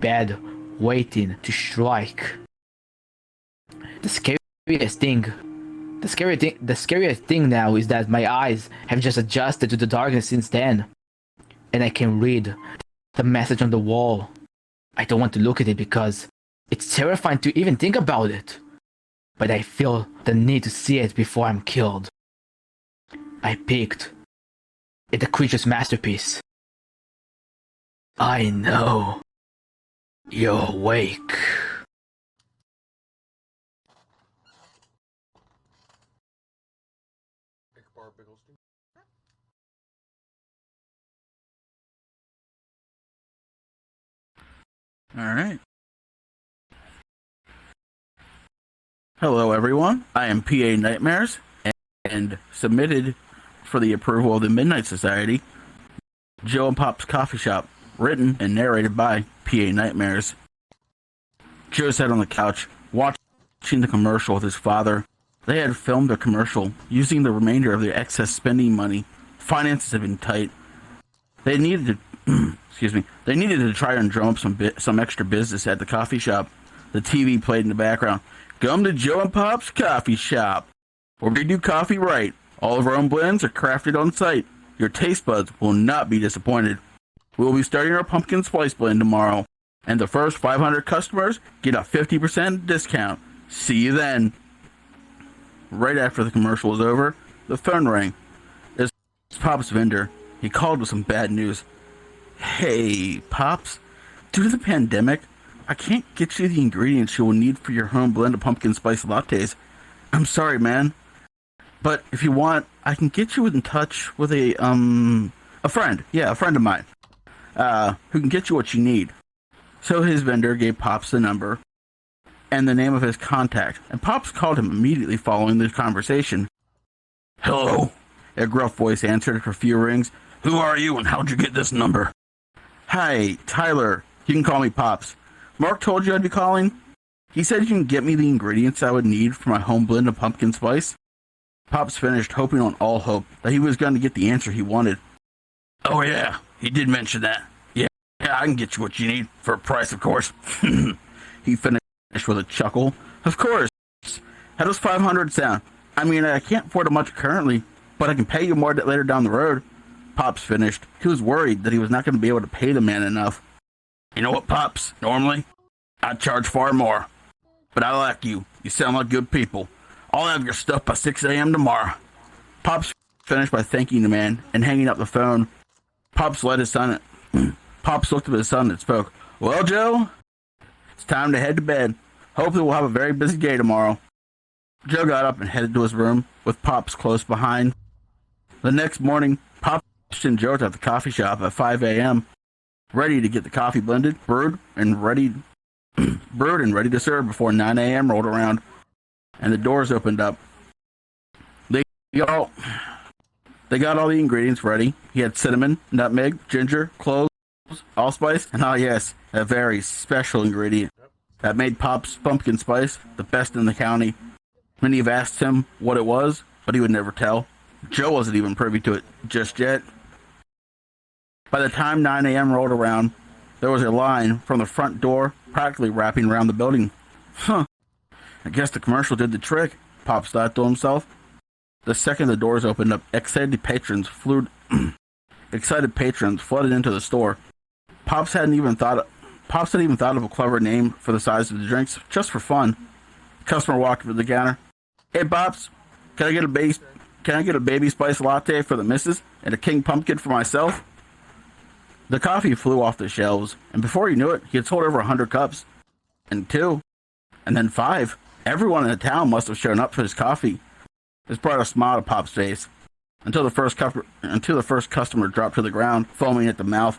bed, waiting to strike. The scariest thing now is that my eyes have just adjusted to the darkness since then, and I can read the message on the wall. I don't want to look at it because it's terrifying to even think about it, but I feel the need to see it before I'm killed. I peeked at the creature's masterpiece. I know you're awake. All right. Hello, everyone. I am PA Nightmares and submitted for the approval of the Midnight Society, Joe and Pop's Coffee Shop, written and narrated by PA Nightmares. Joe sat on the couch watching the commercial with his father. They had filmed their commercial using the remainder of their excess spending money. Finances had been tight. They needed to, they needed to try and drum up some extra business at the coffee shop. The TV played in the background. Come to Joe and Pop's Coffee Shop, where we do coffee right. All of our own blends are crafted on site. Your taste buds will not be disappointed. We will be starting our pumpkin spice blend tomorrow, and the first 500 customers get a 50% discount. See you then. Right after the commercial was over, the phone rang. It's Pop's vendor. He called with some bad news. Hey, Pops. Due to the pandemic, I can't get you the ingredients you will need for your home blend of pumpkin spice lattes. I'm sorry, man. But if you want, I can get you in touch with a friend. Yeah, a friend of mine. Who can get you what you need. So his vendor gave Pops the number and the name of his contact, and Pops called him immediately following the conversation. Hello? A gruff voice answered after a few rings. Who are you and how'd you get this number? Hi, Tyler. You can call me Pops. Mark told you I'd be calling? He said you can get me the ingredients I would need for my home blend of pumpkin spice. Pops finished, hoping on all hope that he was going to get the answer he wanted. Oh yeah, he did mention that. Yeah, I can get you what you need, for a price, of course. He finished with a chuckle. Of course. How does 500 sound? I mean, I can't afford it much currently, but I can pay you more later down the road. Pops finished. He was worried that he was not going to be able to pay the man enough. You know what, Pops? Normally, I'd charge far more. But I like you. You sound like good people. I'll have your stuff by 6 a.m. tomorrow. Pops finished by thanking the man and hanging up the phone. Pops looked at his son and spoke. Well, Joe, it's time to head to bed. Hopefully we'll have a very busy day tomorrow. Joe got up and headed to his room, with Pops close behind. The next morning, Pops and Joe were at the coffee shop at 5 a.m., ready to get the coffee blended, brewed, and ready to serve before 9 a.m. rolled around, and the doors opened up. They got all the ingredients ready. He had cinnamon, nutmeg, ginger, cloves, allspice, and yes, a very special ingredient that made Pop's pumpkin spice the best in the county. Many have asked him what it was, but he would never tell. Joe wasn't even privy to it just yet. By the time 9 a.m. rolled around, there was a line from the front door practically wrapping around the building. I guess the commercial did the trick, Pops thought to himself. The second the doors opened up, excited patrons flooded into the store. Pops hadn't even thought of a clever name for the size of the drinks, just for fun. The customer walked to the counter. Hey, Pops, can I get a baby spice latte for the missus and a king pumpkin for myself? The coffee flew off the shelves, and before he knew it, he had sold over 100 cups. And 2. And then 5. Everyone in the town must have shown up for his coffee. This brought a smile to Pop's face, until the first customer dropped to the ground, foaming at the mouth.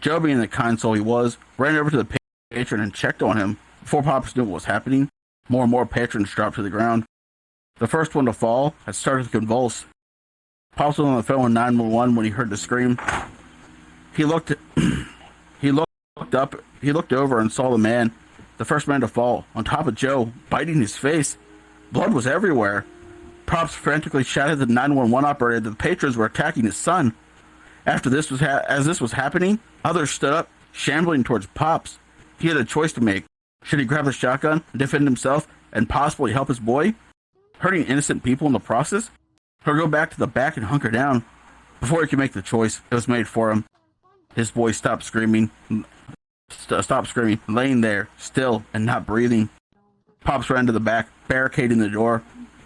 Joe, being the kind soul he was, ran over to the patron and checked on him. Before Pops knew what was happening, more and more patrons dropped to the ground. The first one to fall had started to convulse. Pops was on the phone with 911 when he heard the scream. He looked over and saw the first man to fall, on top of Joe, biting his face. Blood was everywhere. Pops frantically shouted at the 911 operator that the patrons were attacking his son. As this was happening, others stood up, shambling towards Pops. He had a choice to make. Should he grab the shotgun, defend himself, and possibly help his boy, hurting innocent people in the process? Or go back to the back and hunker down? Before he could make the choice, it was made for him. His boy stopped screaming, laying there, still and not breathing. Pops ran to the back, barricading the door.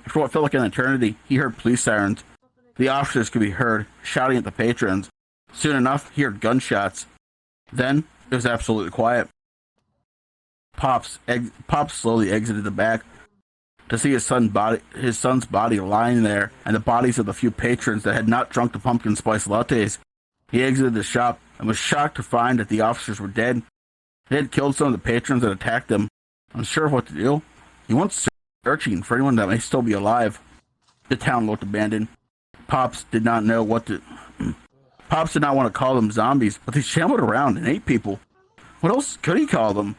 For what felt like an eternity, he heard police sirens. The officers could be heard, shouting at the patrons. Soon enough, he heard gunshots. Then, it was absolutely quiet. Pops slowly exited the back to see his son's body lying there, and the bodies of the few patrons that had not drunk the pumpkin spice lattes. He exited the shop and was shocked to find that the officers were dead. They had killed some of the patrons that attacked them. Unsure of what to do, he went searching for anyone that may still be alive. The town looked abandoned. Pops did not want to call them zombies, but they shambled around and ate people. What else could he call them?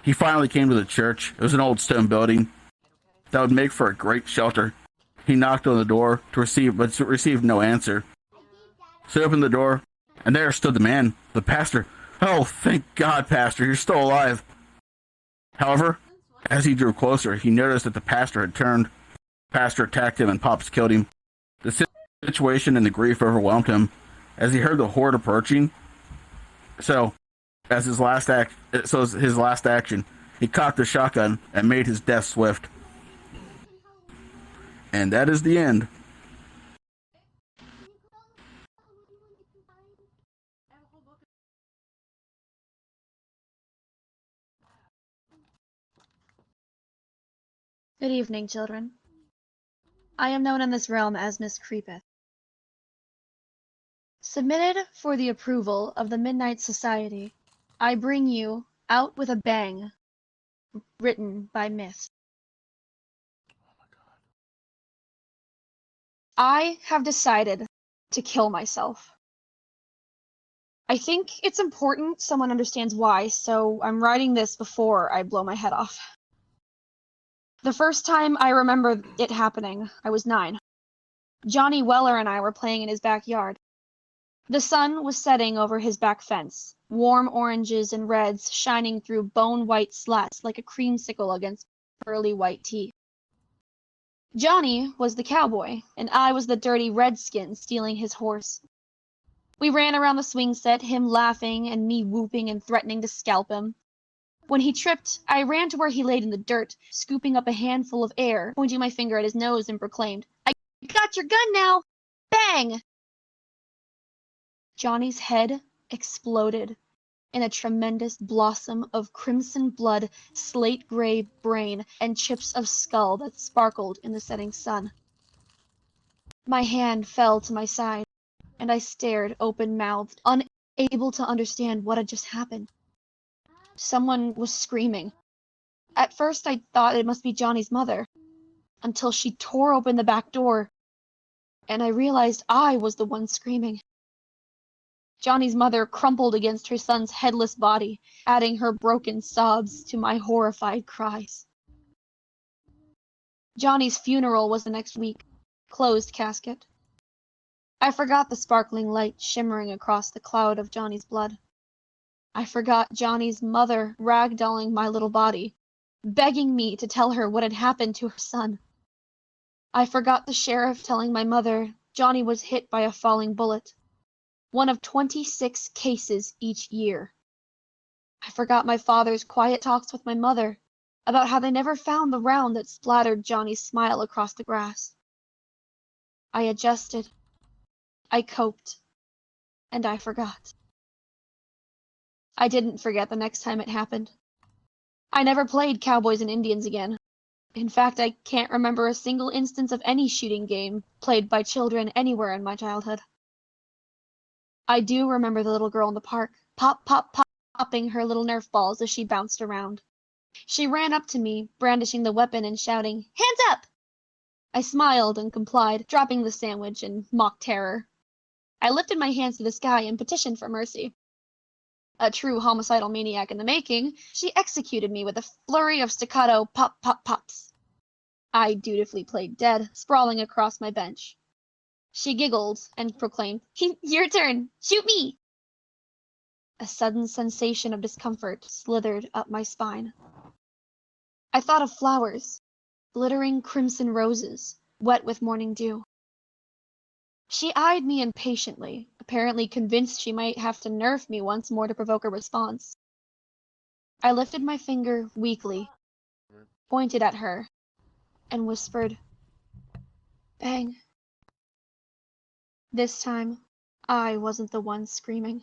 He finally came to the church. It was an old stone building that would make for a great shelter. He knocked on the door but received no answer. So he opened the door, and there stood the man, the pastor. Oh, thank God, Pastor, you're still alive. However, as he drew closer, he noticed that the pastor had turned. The pastor attacked him, and Pops killed him. The situation and the grief overwhelmed him as he heard the horde approaching. So, as his last action, he cocked the shotgun and made his death swift. And that is the end. Good evening, children. I am known in this realm as Miss Creepyth. Submitted for the approval of the Midnight Society, I bring you Out with a Bang, written by Myth. I have decided to kill myself. I think it's important someone understands why, so I'm writing this before I blow my head off. The first time I remember it happening, I was 9. Johnny Weller and I were playing in his backyard. The sun was setting over his back fence, warm oranges and reds shining through bone-white slats like a creamsicle against pearly white teeth. Johnny was the cowboy, and I was the dirty redskin stealing his horse. We ran around the swing set, him laughing and me whooping and threatening to scalp him. When he tripped, I ran to where he laid in the dirt, scooping up a handful of air, pointing my finger at his nose and proclaimed, "I got your gun now! Bang!" Johnny's head exploded in a tremendous blossom of crimson blood, slate-gray brain, and chips of skull that sparkled in the setting sun. My hand fell to my side, and I stared open-mouthed, unable to understand what had just happened. Someone was screaming. At first I thought it must be Johnny's mother, until she tore open the back door, and I realized I was the one screaming. Johnny's mother crumpled against her son's headless body, adding her broken sobs to my horrified cries. Johnny's funeral was the next week, closed casket. I forgot the sparkling light shimmering across the cloud of Johnny's blood. I forgot Johnny's mother ragdolling my little body, begging me to tell her what had happened to her son. I forgot the sheriff telling my mother Johnny was hit by a falling bullet, one of 26 cases each year. I forgot my father's quiet talks with my mother about how they never found the round that splattered Johnny's smile across the grass. I adjusted, I coped, and I forgot. I didn't forget the next time it happened. I never played Cowboys and Indians again. In fact, I can't remember a single instance of any shooting game played by children anywhere in my childhood. I do remember the little girl in the park, popping her little Nerf balls as she bounced around. She ran up to me, brandishing the weapon and shouting, "Hands up!" I smiled and complied, dropping the sandwich in mock terror. I lifted my hands to the sky and petitioned for mercy. A true homicidal maniac in the making, she executed me with a flurry of staccato pops. I dutifully played dead, sprawling across my bench. She giggled and proclaimed, "Your turn! Shoot me!" A sudden sensation of discomfort slithered up my spine. I thought of flowers, glittering crimson roses, wet with morning dew. She eyed me impatiently, apparently convinced she might have to nerf me once more to provoke a response. I lifted my finger weakly, pointed at her, and whispered, "Bang." This time, I wasn't the one screaming.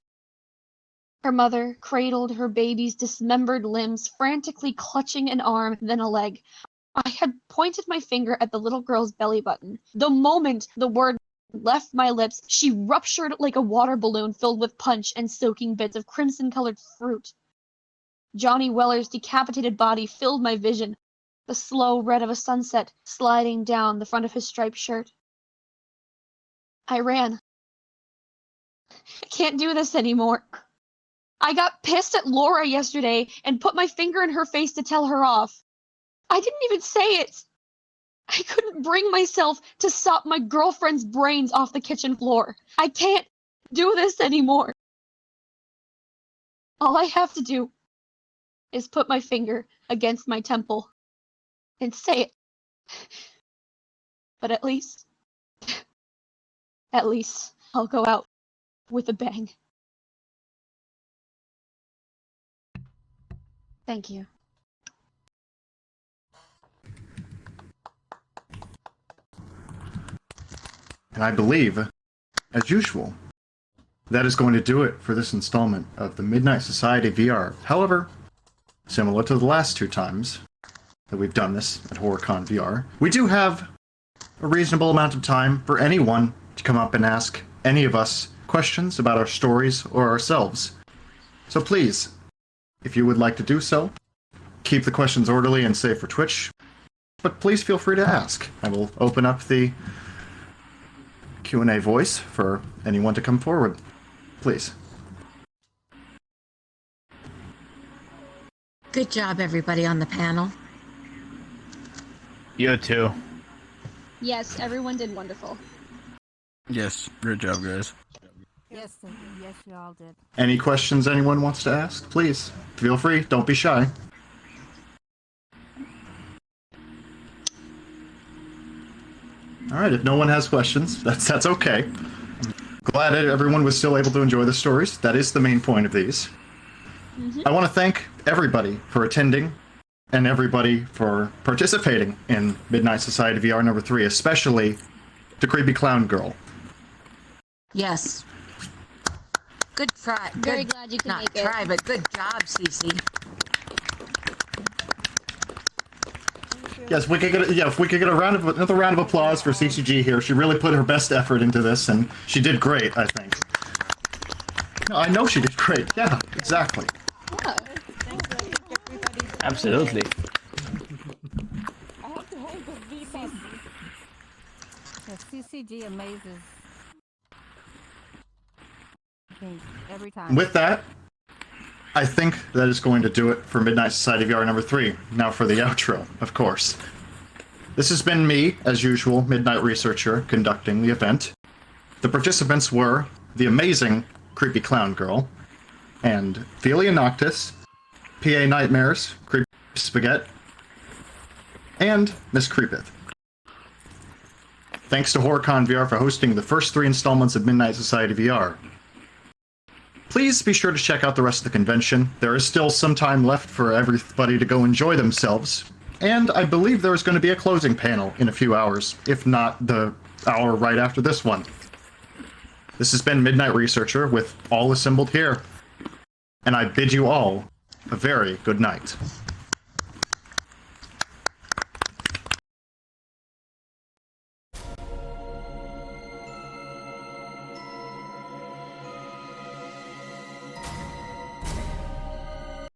Her mother cradled her baby's dismembered limbs, frantically clutching an arm, then a leg. I had pointed my finger at the little girl's belly button. The moment the word left my lips, she ruptured like a water balloon filled with punch and soaking bits of crimson-colored fruit. Johnny Weller's decapitated body filled my vision, the slow red of a sunset sliding down the front of his striped shirt. I ran. I can't do this anymore. I got pissed at Laura yesterday and put my finger in her face to tell her off. I didn't even say it. I couldn't bring myself to sop my girlfriend's brains off the kitchen floor. I can't do this anymore. All I have to do is put my finger against my temple and say it. But at least I'll go out with a bang. Thank you. And I believe, as usual, that is going to do it for this installment of the Midnight Society VR. However, similar to the last two times that we've done this at HorrorCon VR, we do have a reasonable amount of time for anyone to come up and ask any of us questions about our stories or ourselves. So please, if you would like to do so, keep the questions orderly and safe for Twitch, but please feel free to ask. I will open up the Q&A voice for anyone to come forward. Please. Good job, everybody on the panel. You too. Yes, everyone did wonderful. Yes, great job, guys. Yes, you all did. Any questions anyone wants to ask? Please, feel free. Don't be shy. Alright, if no one has questions, that's okay. Glad that everyone was still able to enjoy the stories. That is the main point of these. I want to thank everybody for attending and everybody for participating in Midnight Society VR number 3, especially the Creepy Clown Girl. Yes. Good try. Very glad you could make it. Not try, but good job, Cece. Yes, we could get if we could get another round of applause for CCG here. She really put her best effort into this, and she did great, I think. No, I know she did great. Yeah, exactly. Yeah. Absolutely. I have to hold the VP. The CCG amazes me every time. With that, I think that is going to do it for Midnight Society VR number 3. Now for the outro, of course. This has been me, as usual, Midnight Researcher, conducting the event. The participants were the amazing Creepy Clown Girl, and Filia Noctis, PA Nightmares, CreepsSpaghett, and Miss Creepyth. Thanks to HorrorCon VR for hosting the first 3 installments of Midnight Society VR. Please be sure to check out the rest of the convention. There is still some time left for everybody to go enjoy themselves. And I believe there is going to be a closing panel in a few hours, if not the hour right after this one. This has been Midnight Researcher with all assembled here. And I bid you all a very good night.